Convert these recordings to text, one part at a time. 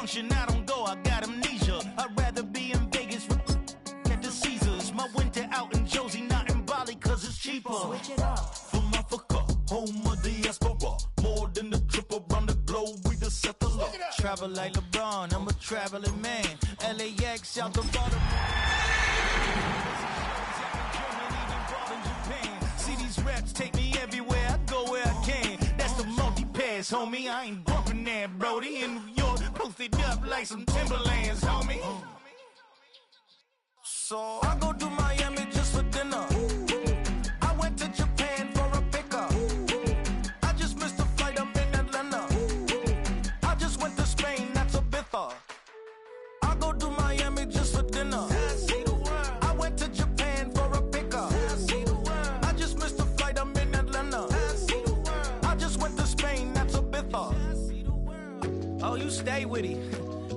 function, I don't go, I got amnesia. I'd rather be in Vegas at the Caesars. My winter out in Josie, not in Bali, cause it's cheaper. Switch it up. From Africa, home of the diaspora. More than the trip around the globe, we just set the law. Travel like LeBron, I'm a traveling man. LAX out the bottom. See these reps take me everywhere, I go where I can. That's the multi-pass, homie. I ain't bumping that, Brody. In New York, posted up like some Timberlands, homie. So I go to Miami just for dinner. I went to Japan for a pickup. I just missed a flight up in Atlanta. I just went to Spain, that's a Ibiza. I go to Miami just for dinner. I went to Japan for a pickup. I just missed a flight up in Atlanta. I just went to Spain, that's a Ibiza. Oh, you stay with it.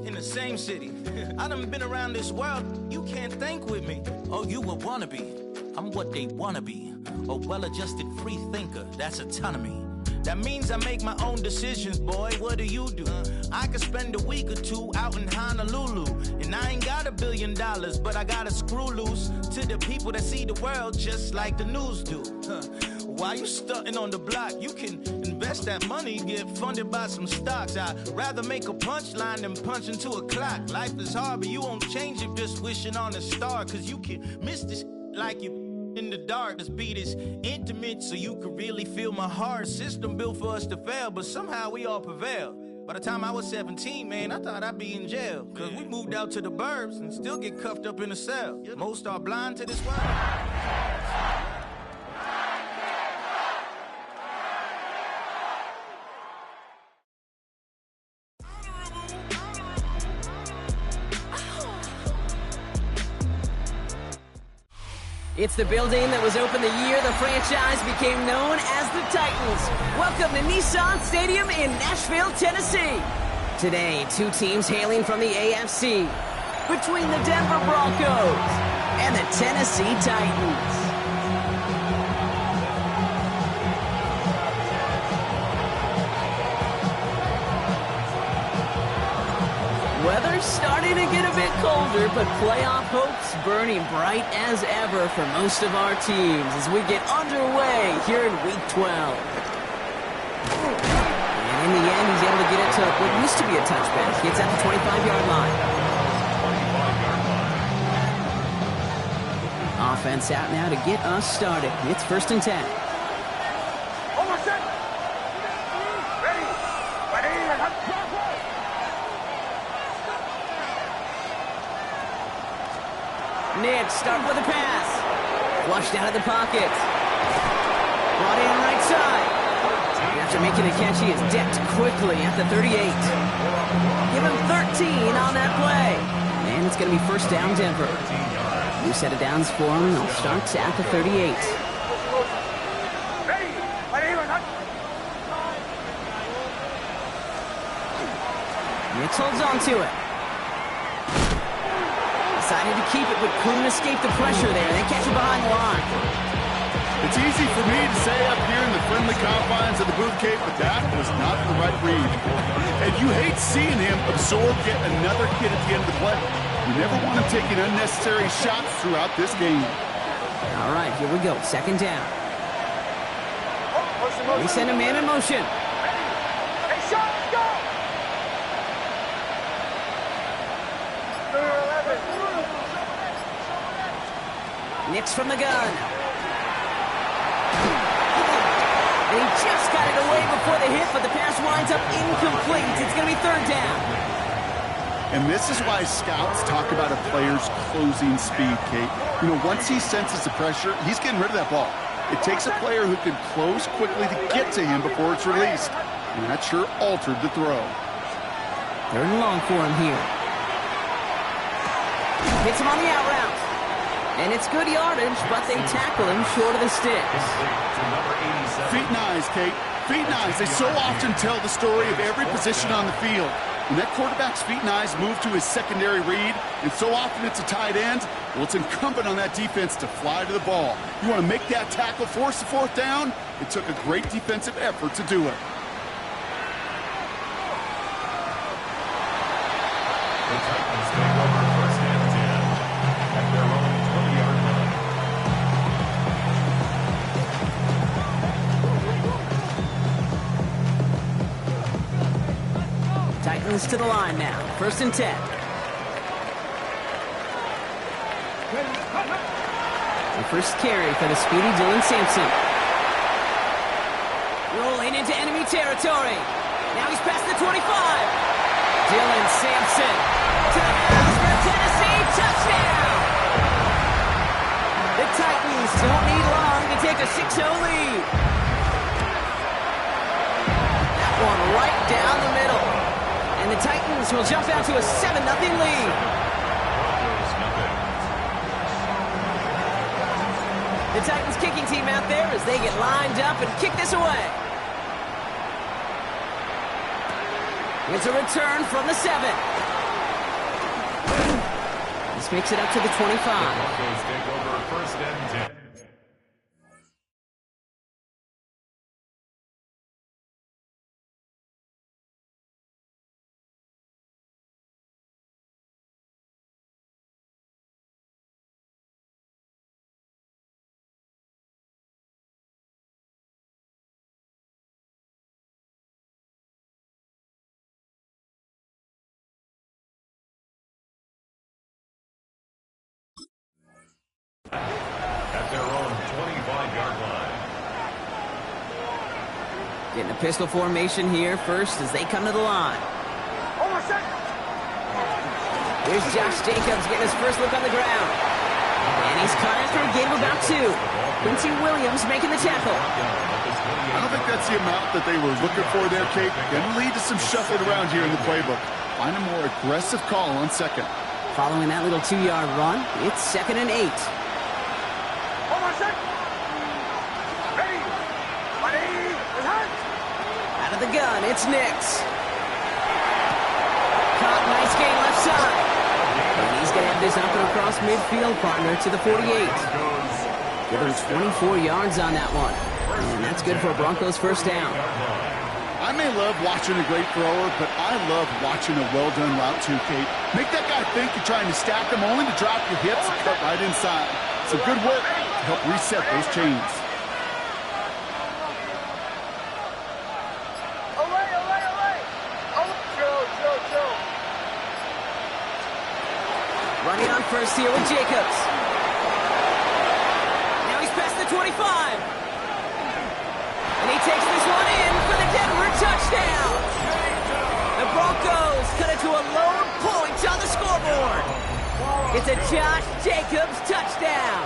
In the same city. I done been around this world, you can't think with me. Oh, you a wannabe, I'm what they wanna be. A well-adjusted free thinker, that's autonomy. That means I make my own decisions, boy, what do you do? I could spend a week or two out in Honolulu. And I ain't got $1 billion, but I got a screw loose to the people that see the world just like the news do. While you stunting on the block, you can invest that money, get funded by some stocks. I'd rather make a punchline than punch into a clock. Life is hard, but you won't change it just wishing on a star. Cause you can miss this like you in the dark. This beat is intimate, so you can really feel my heart. System built for us to fail, but somehow we all prevail. By the time I was 17, man, I thought I'd be in jail. Cause we moved out to the burbs and still get cuffed up in a cell. Most are blind to this world. It's the building that was opened the year the franchise became known as the Titans. Welcome to Nissan Stadium in Nashville, Tennessee. Today, two teams hailing from the AFC. Between the Denver Broncos and the Tennessee Titans. Weather's starting to get a bit colder, but playoff hopes burning bright as ever for most of our teams as we get underway here in Week 12. And in the end, he's able to get it to what used to be a touchback. Gets at the 25-yard line. Offense out now to get us started. It's 1st and 10. Nibs start with a pass. Flushed out of the pocket. Brought in right side. After making the catch, he is decked quickly at the 38. Give him 13 on that play. And it's going to be 1st down Denver. New set of downs for him. They'll start at the 38. Nix holds on to it. Decided to keep it, but couldn't escape the pressure there. They catch it behind the line. It's easy for me to say up here in the friendly confines of the Booth Cave, but that was not the right read. And you hate seeing him absorb yet another hit at the end of the play. You never want him taking unnecessary shots throughout this game. All right, here we go. 2nd down. We send a man in motion. Nix from the gun. And he just got it away before the hit, but the pass winds up incomplete. It's going to be 3rd down. And this is why scouts talk about a player's closing speed, Kate. You know, once he senses the pressure, he's getting rid of that ball. It takes a player who can close quickly to get to him before it's released. And that sure altered the throw. 3rd and long for him here. Hits him on the out route. And it's good yardage, but they tackle him short of the sticks. Feet and eyes, Kate. Feet and eyes. They so often tell the story of every position on the field. When that quarterback's feet and eyes move to his secondary read, and so often it's a tight end, well, it's incumbent on that defense to fly to the ball. You want to make that tackle, force the 4th down? It took a great defensive effort to do it. Titans take over first and 10 at their own 20-yard line. Titans to the line now. First and 10. The first carry for the speedy Dylan Sampson. Rolling into enemy territory. Now he's past the 25. Dylan Sampson to the house for Tennessee. Touchdown! The Titans don't need long to take a 6-0 lead. That one right down the middle. And the Titans will jump out to a 7-0 lead. The Titans kicking team out there as they get lined up and kick this away. It's a return from the 7. This makes it up to the 25. Broncos take over first and 10. At their own 25-yard line. Getting a pistol formation here first as they come to the line. Here's Josh Jacobs getting his first look on the ground. And he's caught after a gain of about 2. Quincy Williams making the tackle. I don't think that's the amount that they were looking for there, Kate. Going to lead to some shuffling around here in the playbook. Find a more aggressive call on second. Following that little 2-yard run, it's 2nd and 8. Out of the gun, it's Nix. Caught, nice gain left side. And he's going to have this up and across midfield, partner, to the 48. Give him 24 yards on that one. And that's good for a Broncos first down. I may love watching a great thrower, but I love watching a well-done route too, Kate. Make that guy think you're trying to stack him only to drop your hips and cut right inside. So good work to help reset those chains. Running on first here with Jacobs. Now he's past the 25. And he takes this one in for the Denver touchdown. The Broncos cut it to a low point on the scoreboard. It's a Josh Jacobs touchdown.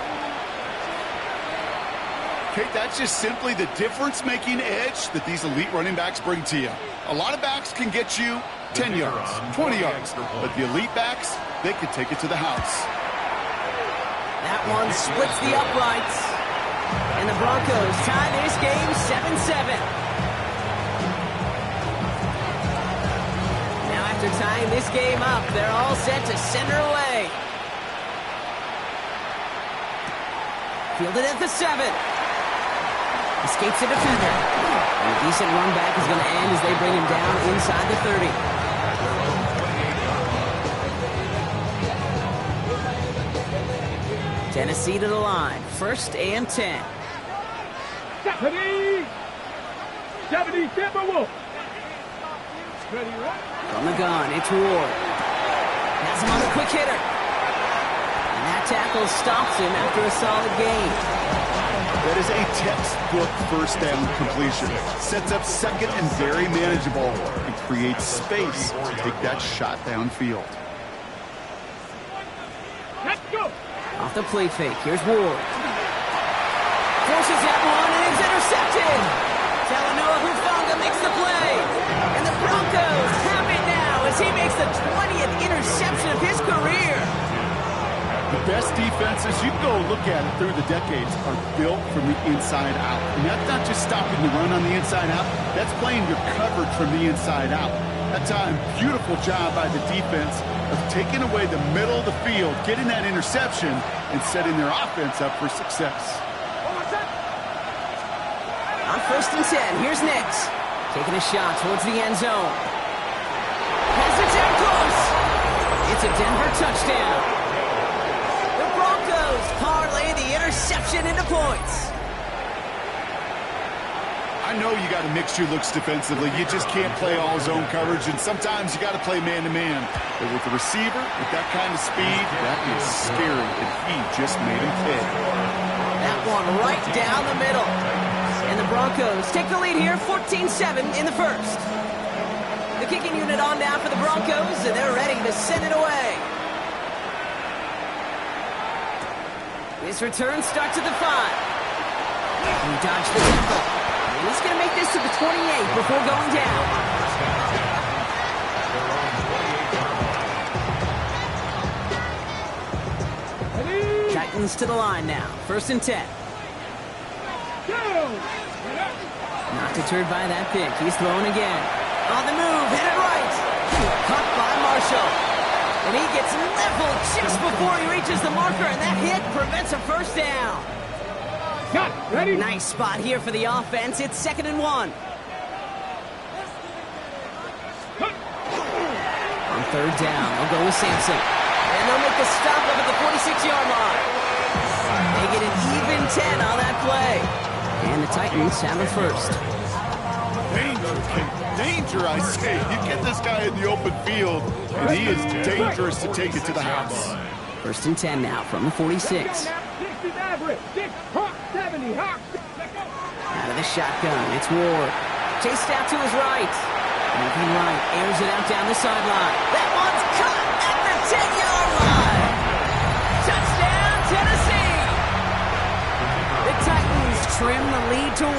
Kate, that's just simply the difference-making edge that these elite running backs bring to you. A lot of backs can get you 10 yards, 20 yards, but the elite backs, they can take it to the house. That one splits the uprights. And the Broncos tie this game 7-7. Now after tying this game up, they're all set to send her away. Fielded at the 7. Escapes the defender. And a decent run back is going to end as they bring him down inside the 30. Tennessee to the line. First and 10. 70 Timberwolves. From the gun, it's Ward. Has him on the quick hitter. And that tackle stops him after a solid gain. That is a textbook first down completion. Sets up second and very manageable and creates space to take that shot downfield. Let's go. Off the play fake, here's Ward. Forces that one, and it's intercepted. Talanoa Hufanga makes the play. And the Broncos have it now as he makes the 20th interception of his career. The best defenses, you can go look at it through the decades, are built from the inside out. And that's not just stopping the run on the inside out. That's playing your coverage from the inside out. That time, beautiful job by the defense of taking away the middle of the field, getting that interception, and setting their offense up for success. On first and 10, here's Nix. Taking a shot towards the end zone. Has it down close. to Denver, touchdown. The Broncos parlay the interception into points. I know you got to mix your looks defensively. You just can't play all zone coverage, and sometimes you got to play man-to-man. But with the receiver, with that kind of speed, that is scary, and he just made him pay. That one right down the middle. And the Broncos take the lead here, 14-7 in the first. The kicking unit on now for the Broncos, and they're ready to send it away. This return starts at the 5. He dodged the tackle. And he's going to make this to the 28 before going down. Titans to the line now. 1st and 10. Not deterred by that pick. He's throwing again. On the move, hit it right. Caught by Marshall. And he gets leveled just before he reaches the marker, and that hit prevents a first down. Ready? Nice spot here for the offense. It's 2nd and 1. On 3rd down, they'll go with Sampson. And they'll make the stop up at the 46-yard line. They get an even 10 on that play. And the Titans have a first. Danger, I say. You get this guy in the open field, and he is dangerous to take it to the house. 1st and 10 now from the 46. Out of the shotgun, it's Ward. Chased out to his right. Moving right, airs it out down the sideline. That one's caught at the 10-yard line. Touchdown, Tennessee. The Titans trim the lead to 1.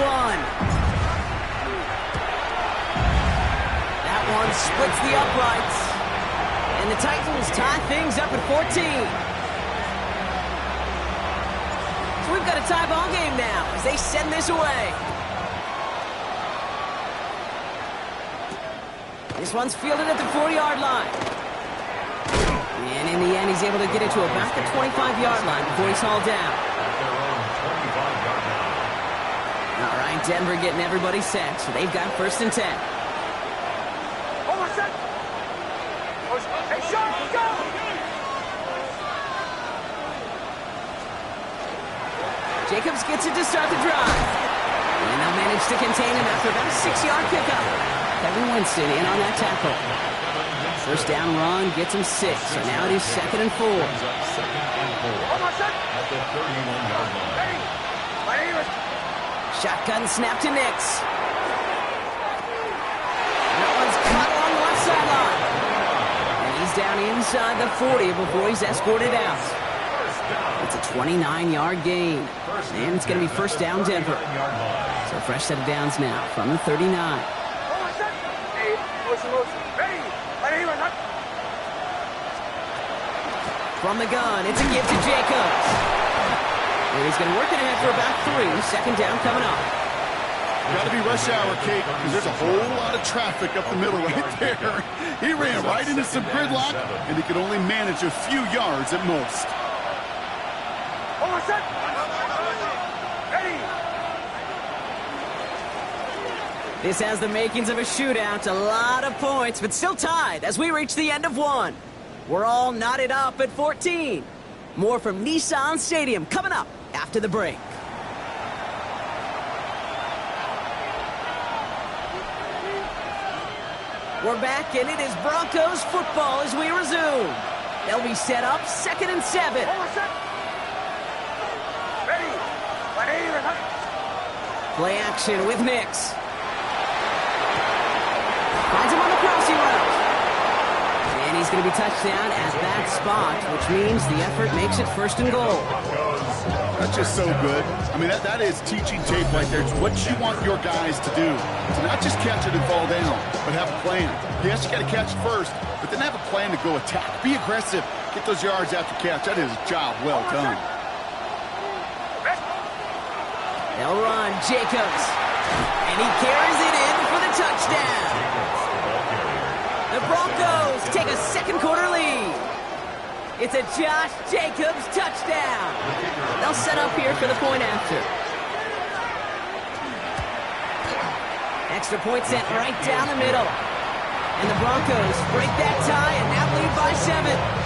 That one splits the uprights. And the Titans tie things up at 14. So we've got a tie ball game now as they send this away. This one's fielded at the 40-yard line. And in the end, he's able to get it to about the 25-yard line before he's hauled down. All right, Denver getting everybody set, so they've got 1st and 10. Jacobs gets it to start the drive. And they'll manage to contain him after about a 6-yard pickup. Kevin Winston in on that tackle. 1st down run gets him 6. So now it is 2nd and 4. Shotgun snap to Nix. That one's caught along the left sideline. And he's down inside the 40 before he's escorted out. It's a 29-yard gain. And it's going to be 1st down Denver. So fresh set of downs now from the 39. From the gun, it's a give to Jacobs. And he's going to work it ahead for about 3. 2nd down coming up. Got to be rush hour, Kate, because there's a whole lot of traffic up the middle right there. He ran right into some gridlock, and he could only manage a few yards at most. This has the makings of a shootout. A lot of points, but still tied as we reach the end of 1. We're all knotted up at 14. More from Nissan Stadium coming up after the break. We're back, and it is Broncos football as we resume. They'll be set up 2nd and 7. Play action with Nix. Finds him on the crossing route. And he's going to be touched down at that spot, which means the effort makes it 1st and goal. That's just so good. I mean, that is teaching tape right there. It's what you want your guys to do. To not just catch it and fall down, but have a plan. Yes, you got to catch it first, but then have a plan to go attack. Be aggressive. Get those yards after catch. That is a job well done. They'll run, Jacobs. And he carries it in for the touchdown. The Broncos take a 2nd quarter lead. It's a Josh Jacobs touchdown. They'll set up here for the point after. Extra point set right down the middle. And the Broncos break that tie and now lead by 7.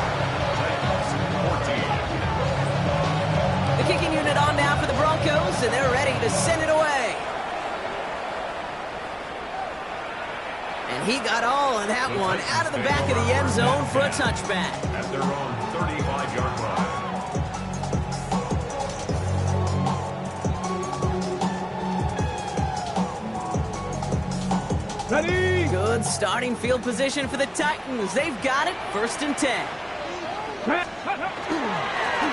He got all of that one out of the back of the end zone for a touchback. At their own 35-yard line. Ready? Good starting field position for the Titans. They've got it, 1st and 10.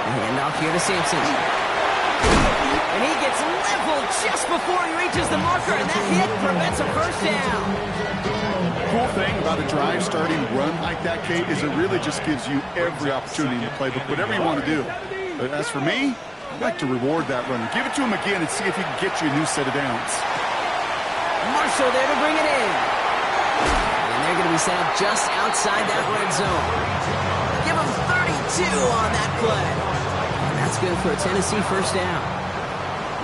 Hand off here to Sampson. And he gets leveled just before he reaches the marker, and that hit prevents a first down. Cool thing about a drive starting run like that, Kate, is it really just gives you every opportunity to play whatever you want to do. But as for me, I'd like to reward that runner. Give it to him again and see if he can get you a new set of downs. Marshall there to bring it in. And they're going to be set up just outside that red zone. Give him 32 on that play. And that's good for a Tennessee first down.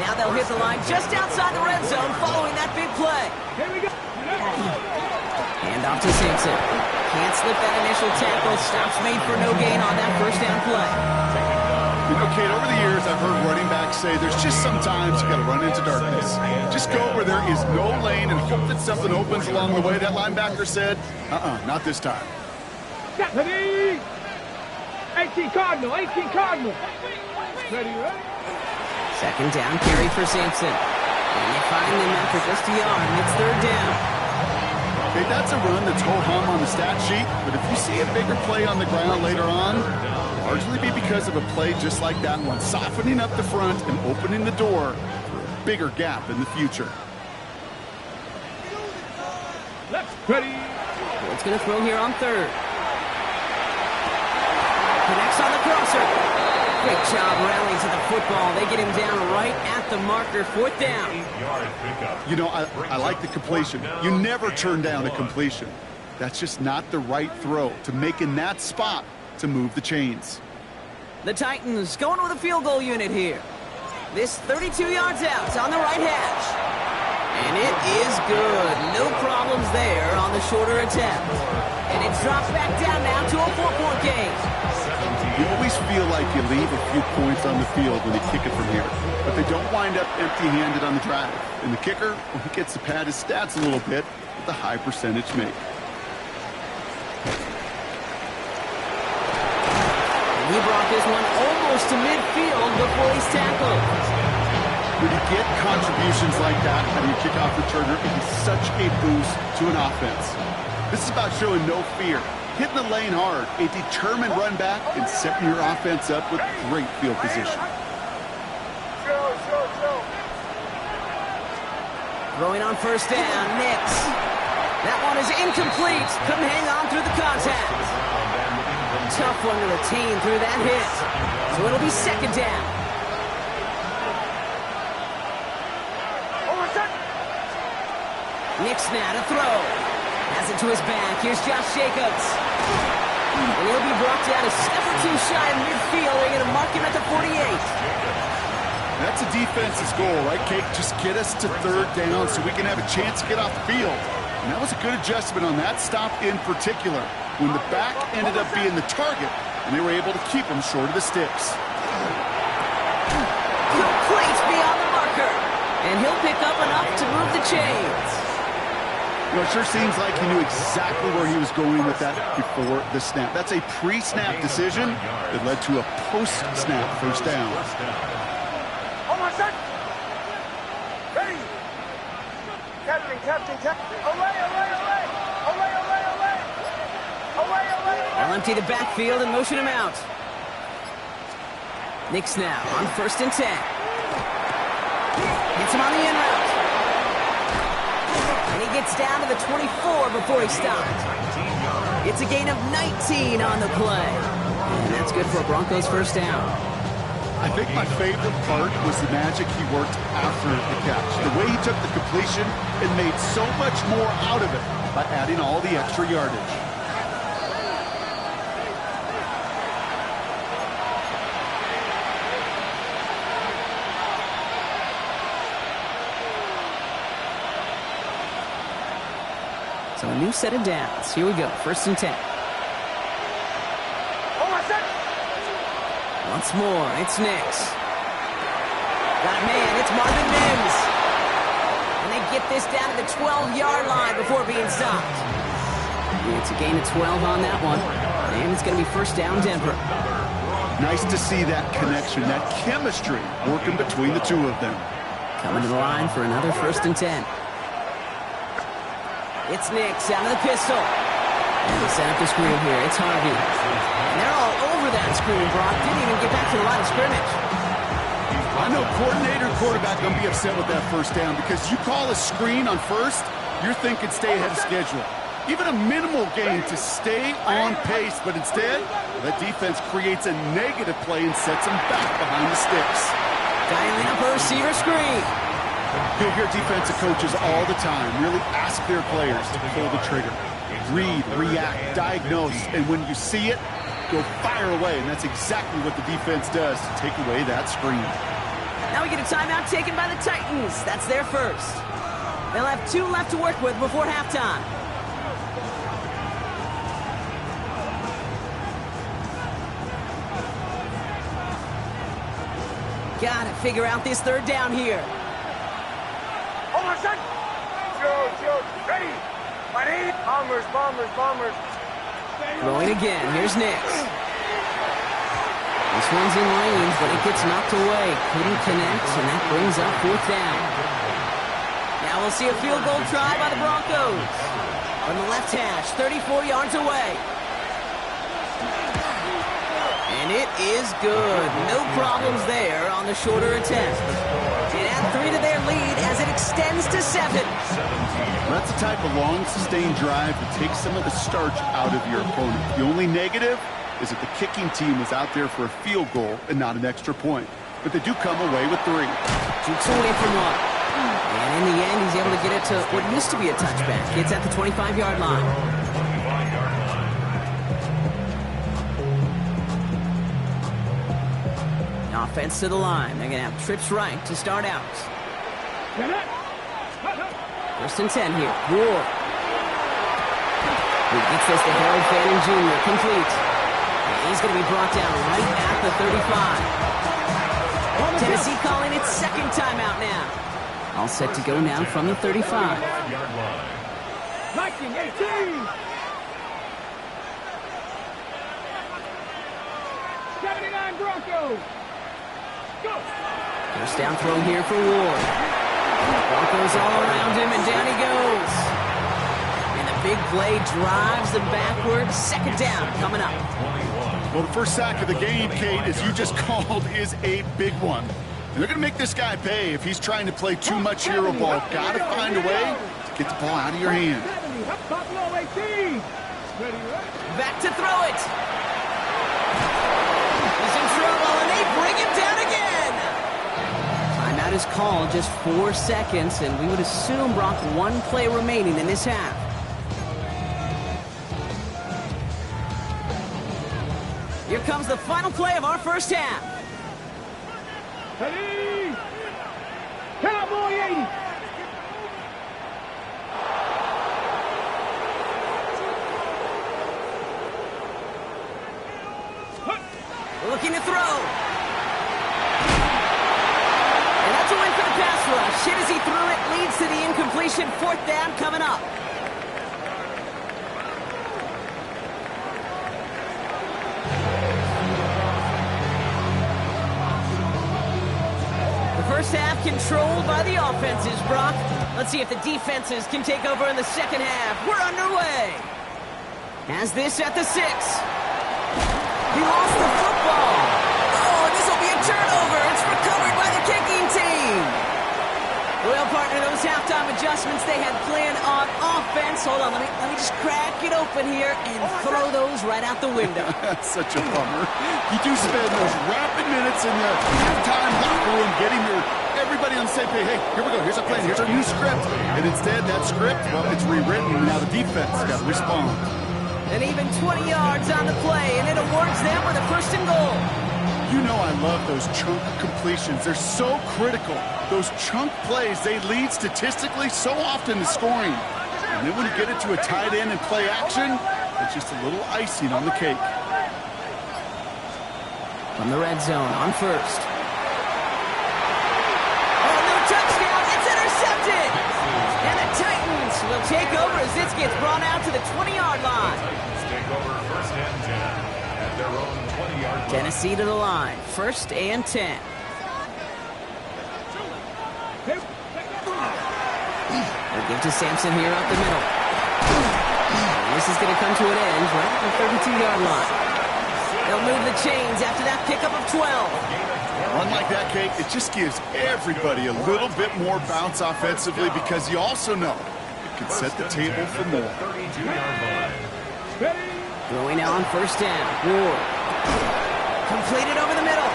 Now they'll hit the line just outside the red zone following that big play. Here we go. Hand off to Sampson. Can't slip that initial tackle. Stops made for no gain on that first down play. You know, Kate, over the years, I've heard running backs say there's just sometimes you got to run into darkness. Just go where there is no lane and hope that something opens along the way. That linebacker said, not this time. Ready? 18 Cardinal, 18 Cardinal. Ready, ready? Second down carry for Sampson. And they find them after just a yard, and it's 3rd down. Okay, that's a run that's ho-hum on the stat sheet, but if you see a bigger play on the ground later on, largely be because of a play just like that one, softening up the front and opening the door for a bigger gap in the future. Let's ready. What's going to throw here on 3rd. Connects on the crosser. Great job rallying to the football. They get him down right at the marker, 4th down. You know, I like the completion. You never turn down a completion. That's just not the right throw to make in that spot to move the chains. The Titans going with a field goal unit here. This 32 yards out on the right hash. And it is good. No problems there on the shorter attempt. And it's dropped back down now to a 4-point game. You always feel like you leave a few points on the field when you kick it from here, but they don't wind up empty-handed on the drive. And the kicker, well, he gets to pad his stats a little bit with a high percentage make. He brought this one almost to midfield before he's tackled. When you get contributions like that out of your kickoff returner, it is such a boost to an offense. This is about showing no fear, hitting the lane hard, a determined run back, and setting your offense up with great field position. Throwing on 1st down, Nix. That one is incomplete. Couldn't hang on through the contact. Tough one to retain through that hit. So it'll be 2nd down. Nix now to throw. Has it to his back. Here's Josh Jacobs. And he'll be brought down a step or two shy of midfield. They're going to mark him at the 48. That's a defense's goal, right, Kate? Just get us to 3rd down so we can have a chance to get off the field. And that was a good adjustment on that stop in particular, when the back ended up being the target, and they were able to keep him short of the sticks. Complete beyond the marker. And he'll pick up enough to move the chains. You know, it sure seems like he knew exactly where he was going with that before the snap. That's a pre-snap decision that led to a post-snap first down. Ready. Captain. They'll empty the backfield and motion him out. Nix now on 1st and 10. Hits him on the in route. And he gets down to the 24 before he stopped. It's a gain of 19 on the play. And that's good for a Broncos first down. I think my favorite part was the magic he worked after the catch. The way he took the completion and made so much more out of it by adding all the extra yardage. So a new set of downs. Here we go. 1st and 10. Once more, it's Nix. Got a man, it's Marvin Mims. And they get this down to the 12-yard line before being stopped. It's a gain of 12 on that one. And it's going to be first down, Denver. Nice to see that connection, that chemistry working between the two of them. Coming to the line for another 1st and 10. It's Nix out of the pistol. And they set up the screen here. It's Harvey. And they're all over that screen, Brock. Didn't even get back to the line of scrimmage. I know coordinator and quarterback going to be upset with that first down because you call a screen on first, you're thinking stay ahead of schedule. Even a minimal gain to stay on pace, but instead, that defense creates a negative play and sets them back behind the sticks. Dialing up a receiver screen. You hear defensive coaches all the time really ask their players to pull the trigger. Read, react, diagnose, and when you see it, go fire away, and that's exactly what the defense does to take away that screen. Now we get a timeout taken by the Titans. That's their first. They'll have 2 left to work with before halftime. Gotta figure out this 3rd down here. Hold on, son. Joe, ready. Ready. Bombers. Throwing again. Here's Nix. This one's in range, but it gets knocked away. Couldn't connect, and that brings up 4th down. Now we'll see a field goal try by the Broncos. From the left hash, 34 yards away. And it is good. No problems there on the shorter attempt. It adds 3 to their lead as it extends to 7. That's the type of long, sustained drive that takes some of the starch out of your opponent. The only negative is that the kicking team is out there for a field goal and not an extra point. But they do come away with 3. Jukes away from 1. And in the end, he's able to get it to what used to be a touchback. It's at the 25-yard line. Offense to the line. They're going to have trips right to start out. 1st and 10 here. Ward. He gets this to Harold Fanning Jr. Complete. And he's going to be brought down right at the 35. Tennessee calling its 2nd timeout now. All set to go now from the 35. 19-18. 79 Broncos. First down throw here for Ward. Broncos all around him, and down he goes. And the big play drives them backwards. 2nd down coming up. Well, the first sack of the game, Kate, as you just called, is a big one. And they're going to make this guy pay if he's trying to play too much hero ball. Got to find a way to get the ball out of your hand. Back to throw it. He's in trouble, and they bring him down again. Timeout is called, just 4 seconds, and we would assume, Brock, 1 play remaining in this half. Here comes the final play of our first half. Ready. Cowboy 80. Looking to throw. And that's a win for the pass rush. Hit as he threw it, leads to the incompletion. 4th down coming up. The first half controlled by the offenses, Brock. Let's see if the defenses can take over in the 2nd half. We're underway. Has this at the 6. He lost the football. Oh, and this will be a turnover. It's recovered by the kicking team. Well, partner, those halftime adjustments they had planned on offense. Hold on, let me just crack it open here and throw those right out the window. That's such a bummer. You do spend those rapid minutes in the halftime locker room getting everybody on the same page. Hey, here we go. Here's our plan. Here's our new script. And instead, that script, well, it's rewritten, and now the defense got to respond. And even 20 yards on the play, and it awards them with a 1st and goal. You know I love those chunk completions. They're so critical. Those chunk plays, they lead statistically so often to scoring. And then when you get it to a tight end and play action, it's just a little icing on the cake. From the red zone on 1st. Oh, no touchdown. It's intercepted. will take over as this gets brought out to the 20-yard line. Titans take over first and 10 at their own 20-yard line. Tennessee to the line, first and 10. They'll give to Sampson here up the middle. And this is going to come to an end right at the 32-yard line. They'll move the chains after that pickup of 12. Run like that, Kate, it just gives everybody a little bit more bounce offensively because you also know it can set the table for more. 32-yard line. Throwing now on first down. Ward. Completed over the middle.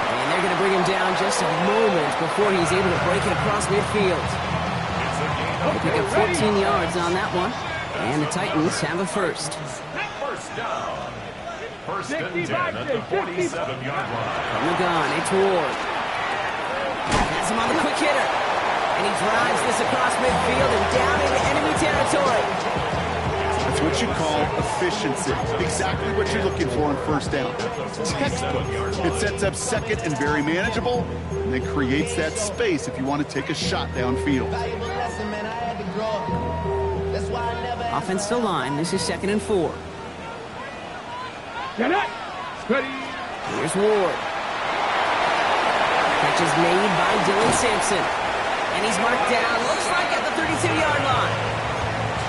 And they're going to bring him down just a moment before he's able to break it across midfield. They pick up 14 yards on that one. And the Titans have a first. First down. First and 10 at the 47-yard line. From the gun, it's Ward. Has him on the quick hitter. And he drives this across midfield and down into enemy territory. That's what you call efficiency. Exactly what you're looking for on first down. Textbook. It sets up second and very manageable, and then creates that space if you want to take a shot downfield. Offense to line. This is second and 4. Get it. Ready. Here's Ward. Catch is made by Dylan Sampson. And he's marked down, looks like at the 32-yard line.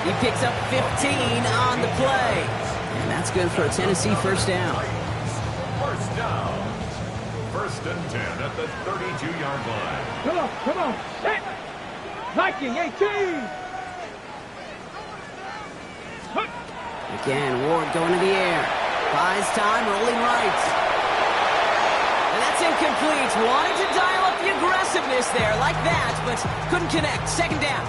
He picks up 15 on the play. And that's good for a Tennessee first down. First down. First and 10 at the 32-yard line. Come on. Set. Viking 18. Again, Ward going to the air. Buys time, rolling right. And that's incomplete. Wanted to dial up the aggressiveness there like that, but couldn't connect. Second down.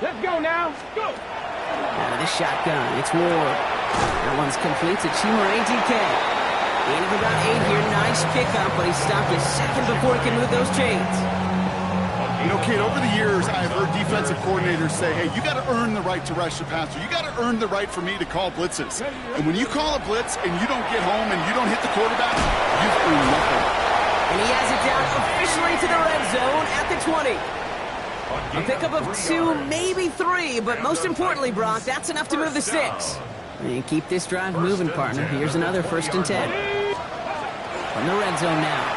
Let's go now. Go. Out of the shotgun, it's Ward. That one's complete to Chimere DK. Gain of about 8 here. Nice pickup, but he stopped a second before he can move those chains. You know, Kate, over the years, I've heard defensive coordinators say, hey, you got to earn the right to rush the passer. You got to earn the right for me to call blitzes. And when you call a blitz and you don't get home and you don't hit the quarterback, you've earned nothing. And he has it down officially to the red zone at the 20. A pickup of 2, maybe 3, but most importantly, Brock, that's enough to move the sticks. And keep this drive moving, partner. Here's another first and 10. From the red zone now.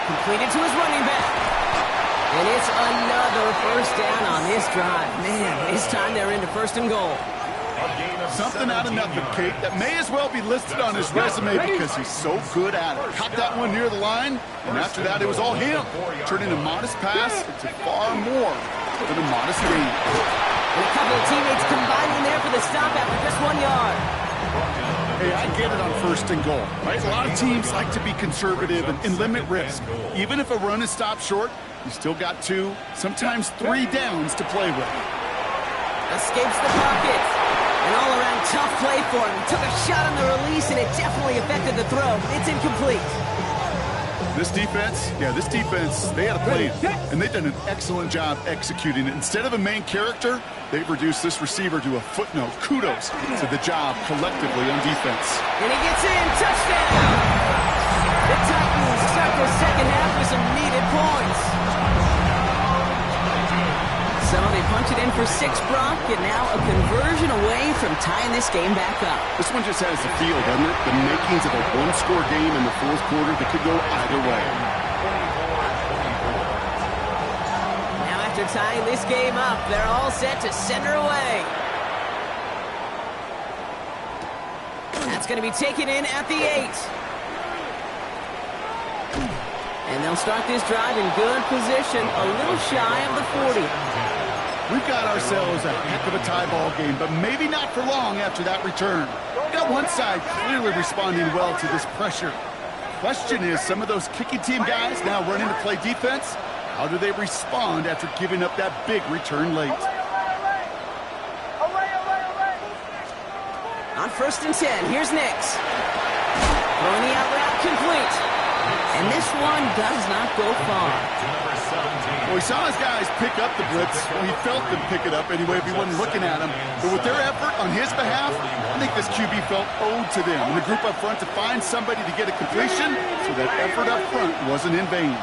Completed to his running back. And it's another first down on this drive. Man, this time they're into first and goal. Something out of nothing, Kate, that may as well be listed on his resume because he's so good at it. Caught that one near the line, and after that it was all him. Turning a modest pass into far more than a modest gain. And a couple of teammates combining there for the stop after just 1 yard. Hey, I get it on first and goal, right? A lot of teams like to be conservative and limit risk. Even if a run is stopped short, you still got 2, sometimes 3 downs to play with. Escapes the pocket. An all-around tough play for him. He took a shot on the release, and it definitely affected the throw, but it's incomplete. This defense, they had a plan, and they've done an excellent job executing it. Instead of a main character, they've reduced this receiver to a footnote. Kudos to the job collectively on defense. And he gets in. Touchdown! The Titans start the second half with some needed points. So they punch it in for 6, Brock, and now a conversion away from tying this game back up. This one just has the feel, doesn't it? The makings of a one-score game in the fourth quarter that could go either way. Now after tying this game up, they're all set to send her away. That's going to be taken in at the 8. And they'll start this drive in good position, a little shy of the 40. We've got ourselves a heck of a tie ball game, but maybe not for long after that return. Got one side clearly responding well to this pressure. Question is, some of those kicking team guys now running to play defense, how do they respond after giving up that big return late? On first and 10, here's Nix. Throwing the out route complete. And this one does not go far. Well, he saw his guys pick up the blitz. Well, he felt them pick it up anyway if he wasn't looking at him. But with their effort on his behalf, I think this QB felt owed to them and the group up front to find somebody to get a completion, so that effort up front wasn't in vain.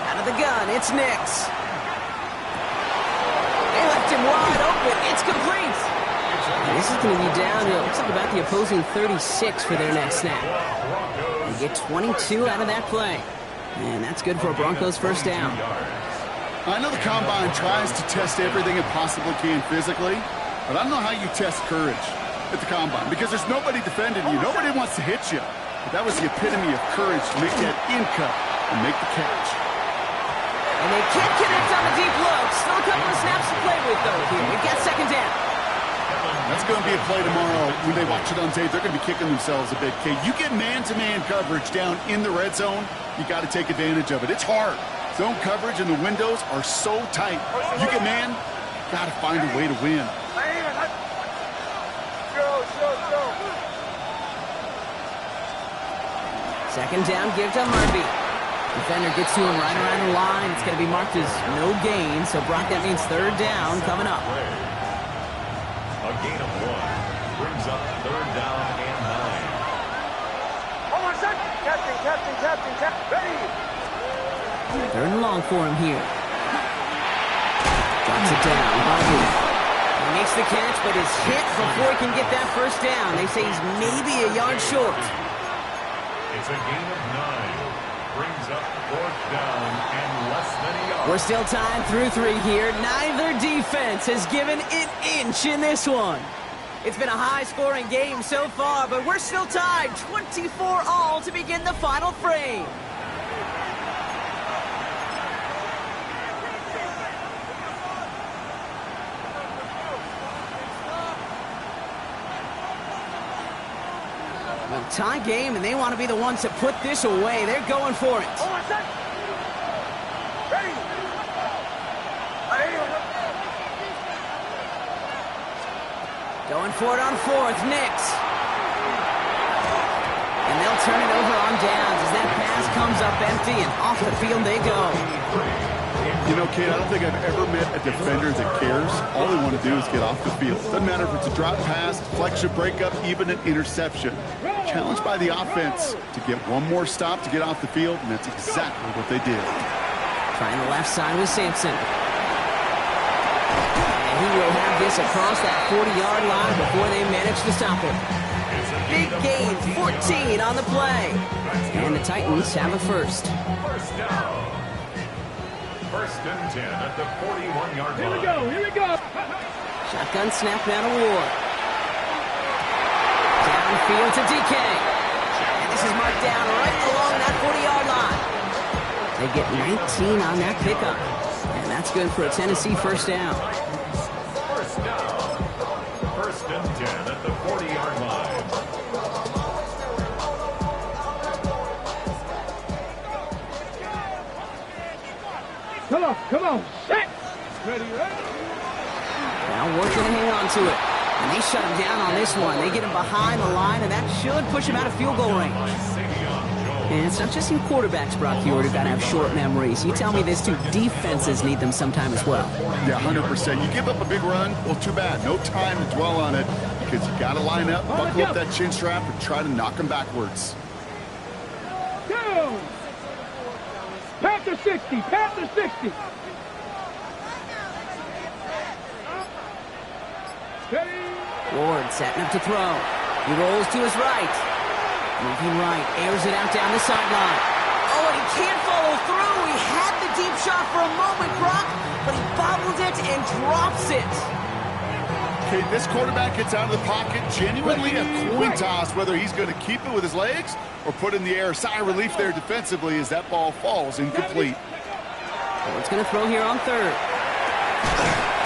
Out of the gun, it's Nix. They left him wide open. It's complete. And this is going to be down to, looks like about the opposing 36 for their next snap. They get 22 out of that play. And that's good for a Broncos first down. I know the Combine tries to test everything it possibly can physically, but I don't know how you test courage at the Combine, because there's nobody defending you. Nobody wants to hit you. But that was the epitome of courage to make that in cut and make the catch. And they can't connect on the deep look. Still a couple of snaps to play with, though, here. We get second down. That's going to be a play tomorrow. When they watch it on tape, they're going to be kicking themselves a bit. Okay, you get man-to-man coverage down in the red zone, you got to take advantage of it. It's hard. Zone coverage and the windows are so tight. You get man, got to find a way to win. Second down, give to Harvey. Defender gets to him right around the line. It's going to be marked as no gain. So, Brock, that means third down coming up. A gain of 1 brings up third down and 9. Hold on a second. Captain. Ready. Third and long for him here. Drops it down. Harvey. He makes the catch, but is hit before he can get that first down. They say he's maybe a yard short. It's a gain of 9. Brings up fourth down and less than a yard. We're still tied through 3 here. Neither defense has given an inch in this one. It's been a high-scoring game so far, but we're still tied 24-all to begin the final frame. Well, tie game, and they want to be the ones to put this away. They're going for it. Hold on a second. Ready. Going for it on fourth, Nix. And they'll turn it over on downs as that pass comes up empty, and off the field they go. You know, Kate, I don't think I've ever met a defender that cares. All they want to do is get off the field. Doesn't matter if it's a drop pass, deflection, breakup, even an interception. Challenged by the offense to get one more stop to get off the field, and that's exactly what they did. Trying the left side with Sampson. And he will have this across that 40-yard line before they manage to stop him. Big gain, 14 on the play. And the Titans have a first. First down. First and 10 at the 41-yard line. Here we go. Shotgun snap now to Ward. Downfield to DK. And this is marked down right along that 40-yard line. They get 19 on that pickup. And that's good for a Tennessee first down. First down. First and 10 at the 40-yard line. Come on. Set. Ready. Now Ward's going to hang on to it. And they shut him down on this one. They get him behind the line, and that should push him out of field goal range. And it's not just in quarterbacks, Brock Huard, who've got to have short memories. You tell me this too, defenses need them sometime as well. Yeah, 100%. You give up a big run, well, too bad. No time to dwell on it, because you got to line up, buckle up that chin strap, and try to knock them backwards. Go. Panther 60. Ward setting up to throw. He rolls to his right. Moving right, airs it out down the sideline. Oh, and he can't follow through. He had the deep shot for a moment, Brock, but he bobbled it and drops it. Okay, this quarterback gets out of the pocket, genuinely a coin toss, whether he's going to keep it with his legs or put it in the air. Sigh of relief there defensively as that ball falls incomplete. Ward's going to throw here on third.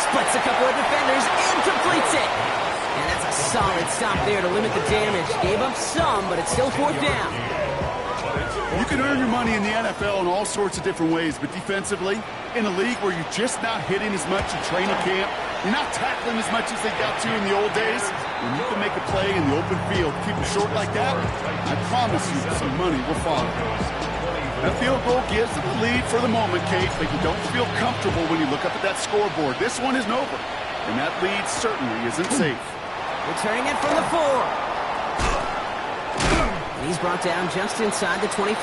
Splits a couple of defenders and completes it. And that's a solid stop there to limit the damage. Gave up some, but it's still fourth down. You can earn your money in the NFL in all sorts of different ways, but defensively, in a league where you're just not hitting as much in training camp, You're not tackling as much as they got to in the old days. When you can make a play in the open field, keep it short like that, I promise you some money will follow. That field goal gives the lead for the moment, Kate, but you don't feel comfortable when you look up at that scoreboard. This one isn't over, and that lead certainly isn't safe. Returning it from the 4. And he's brought down just inside the 25.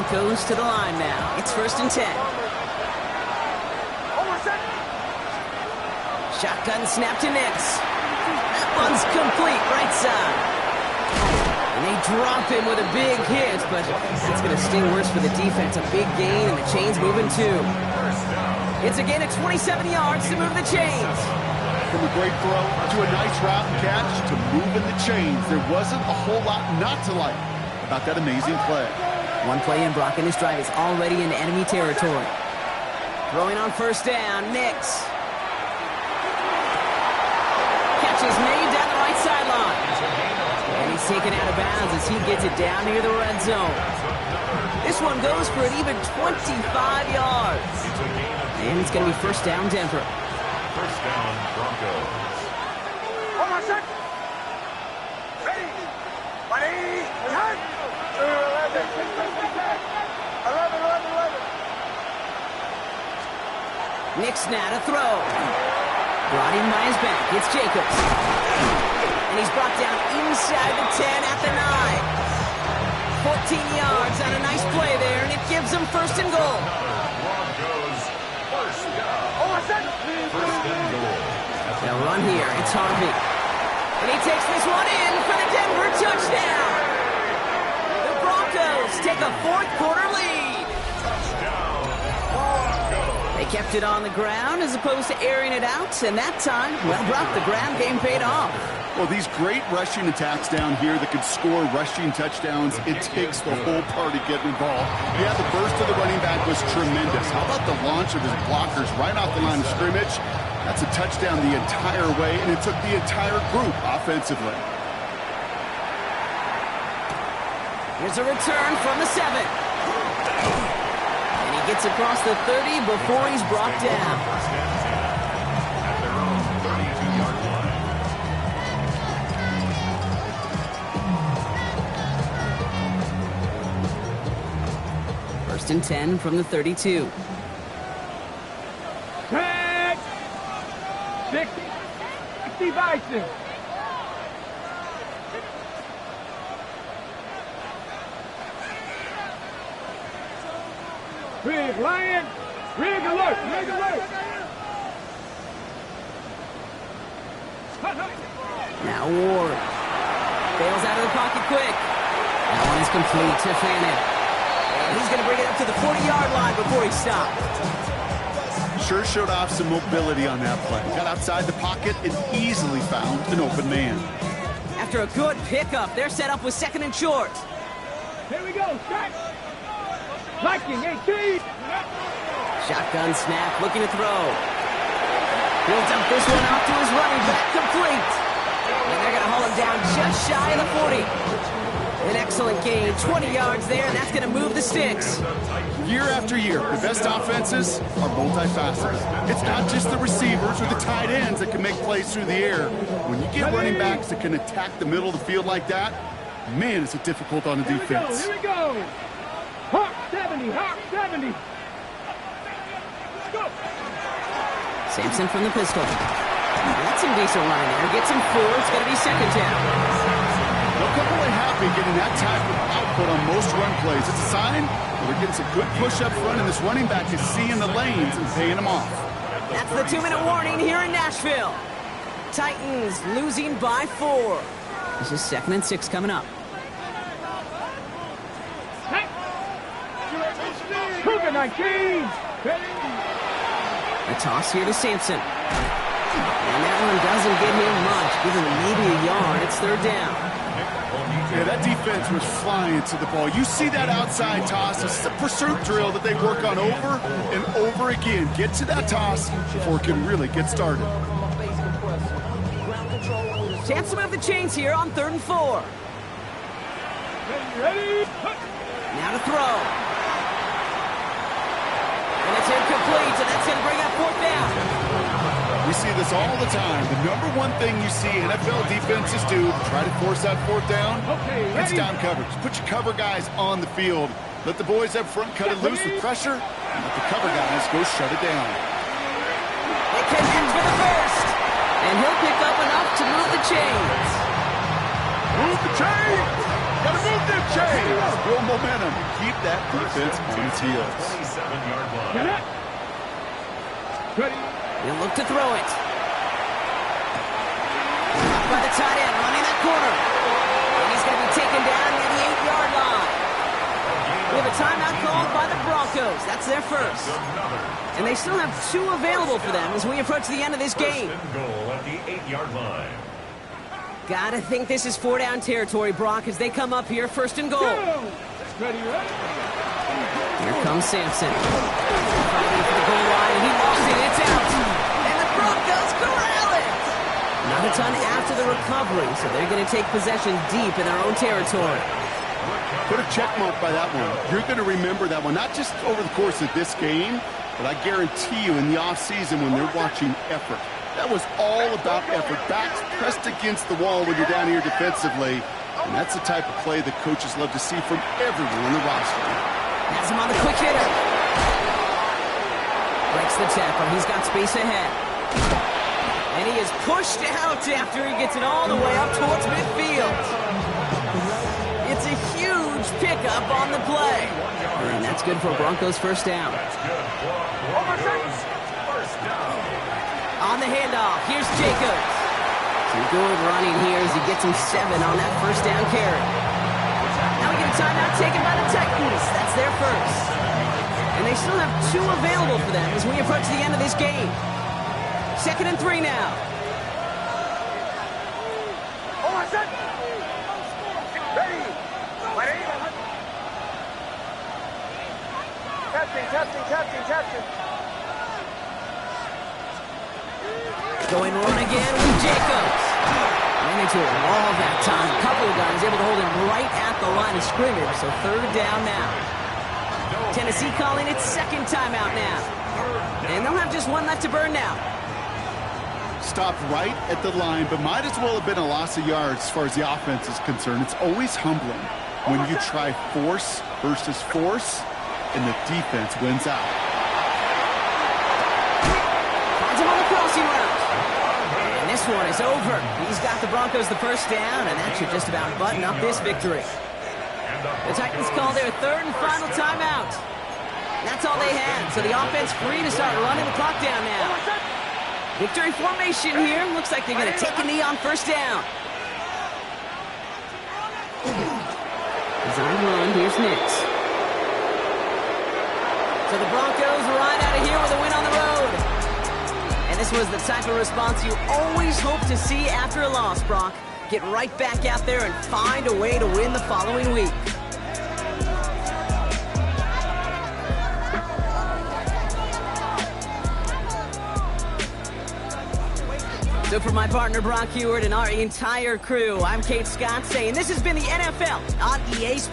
Broncos to the line now. It's 1st and 10. Shotgun snap to Nix. That one's complete, right side. And they drop him with a big hit, but that's going to sting worse for the defense. A big gain, and the chains moving too. It's a gain of 27 yards to move the chains. From a great throw to a nice route and catch to moving the chains. There wasn't a whole lot not to like about that amazing play. One play in, Brock, and his drive is already in enemy territory. Throwing on 1st down, Nix. Catch is made down the right sideline. And he's taken out of bounds as he gets it down near the red zone. This one goes for an even 25 yards. And it's going to be 1st down, Denver. 1st down, Broncos. Hold on a sec. Ready. Ready. 11. 11. Nix now to throw. Brought in by his back. It's Jacobs. And he's brought down inside the 10 at the 9. 14 yards on a nice play there, and it gives them 1st and goal. Broncos, 1st down. Hold on a sec. 1st and goal. They'll run here. It's Harvey. And he takes this one in for the Denver touchdown. The Broncos take a 4th quarter lead. Touchdown, Broncos. They kept it on the ground as opposed to airing it out, and that time, well, Brock, the ground game paid off. Well, these great rushing attacks down here that could score rushing touchdowns, it takes the whole party getting involved. Yeah, the burst of the running back was tremendous. How about the launch of his blockers right off the line of scrimmage? That's a touchdown the entire way, and it took the entire group offensively. Here's a return from the 7. And he gets across the 30 before he's brought down. 1st and 10 at their own 32-yard line. 1st and 10 from the 32. Tag. 60 Bison. Rig Lion. Rig alert. Rig alert. Now Ward. Bails out of the pocket quick. That one is complete to Fannin. And he's going to bring it up to the 40-yard line before he stopped. Sure showed off some mobility on that play. Got outside the pocket and easily found an open man. After a good pickup, they're set up with 2nd and short. Here we go. Strike. Viking 18. Shotgun snap, looking to throw. He'll dump this one off to his running back, complete. And they're going to haul him down just shy of the 40. An excellent gain, 20 yards there, and that's going to move the sticks. Year after year, the best offenses are multifaceted. It's not just the receivers or the tight ends that can make plays through the air. When you get running backs that can attack the middle of the field like that, man, is it difficult on the defense. Here we go. Hawk 70. Hawk 70. Let's go. Sampson from the pistol. That's some decent running there. Gets him 4. It's going to be 2nd down. They'll come away happy getting that type of output on most run plays. It's a sign that they're getting some good push up front, and this running back is seeing the lanes and paying them off. That's the 2-minute warning here in Nashville. Titans losing by 4. This is 2nd and 6 coming up. Cougar 19. A toss here to Sampson. And that one doesn't get him much. Give him maybe a yard. It's 3rd down. Yeah, that defense was flying to the ball. You see that outside toss. This is a pursuit drill that they work on over and over again. Get to that toss before it can really get started. Chance to move the chains here on 3rd and 4. Ready? Now to throw. And it's incomplete, and that's going to bring up fourth down. We see this all the time. The number one thing you see NFL defenses do to try to force that fourth down, it's down coverage. Put your cover guys on the field. Let the boys up front cut it loose with pressure, and let the cover guys go shut it down. They connect for the first, and he'll pick up enough to move the chains. Move the chains! Gotta move them chains! Build momentum. Keep that defense on its heels. 27-yard line. Ready. He'll look to throw it. By the tight end, running that corner. And he's going to be taken down near the 8-yard line. We have a timeout called by the Broncos. That's their first. And they still have 2 available for them as we approach the end of this game. First and goal at the 8-yard line. Gotta think this is 4-down territory, Brock, as they come up here, first and goal. Ready, ready. Here comes Sampson. Fighting for the goal line, and he lost it. It's out. And the Broncos corral it. Not a ton after the recovery, so they're going to take possession deep in their own territory. Put a check mark by that one. You're going to remember that one, not just over the course of this game, but I guarantee you in the offseason when they're watching effort. That was all about effort. Backs pressed against the wall when you're down here defensively. And that's the type of play that coaches love to see from everyone on the roster. Has him on the quick hitter. Breaks the tackle. He's got space ahead. And he is pushed out after he gets it all the way up towards midfield. It's a huge pickup on the play. And that's good for Broncos first down. That's good for Broncos first down. On the handoff, here's Jacobs. Some good running here as he gets him 7 on that first down carry. Now we get a timeout taken by the Titans. That's their first. And they still have 2 available for them as we approach the end of this game. 2nd and 3 now. Ready. Ready. Testing. Going run again with Jacobs. Ran into a wall that time. A couple of guys able to hold him right at the line of scrimmage. So 3rd down now. Tennessee calling its 2nd timeout now. And they'll have just 1 left to burn now. Stopped right at the line, but might as well have been a loss of yards as far as the offense is concerned. It's always humbling when you try force versus force, and the defense wins out. Finds him on the crossing route. And this one is over. He's got the Broncos the first down, and that should just about button up this victory. The Titans call their 3rd and final timeout. That's all they had, so the offense free to start running the clock down now. Victory formation here. Looks like they're going to take a knee on first down. Design run. Here's Nix. So the Broncos ride out of here with a win on the road. And this was the type of response you always hope to see after a loss, Brock. Get right back out there and find a way to win the following week. So for my partner, Brock Heward, and our entire crew, I'm Kate Scott saying this has been the NFL on EA Sports.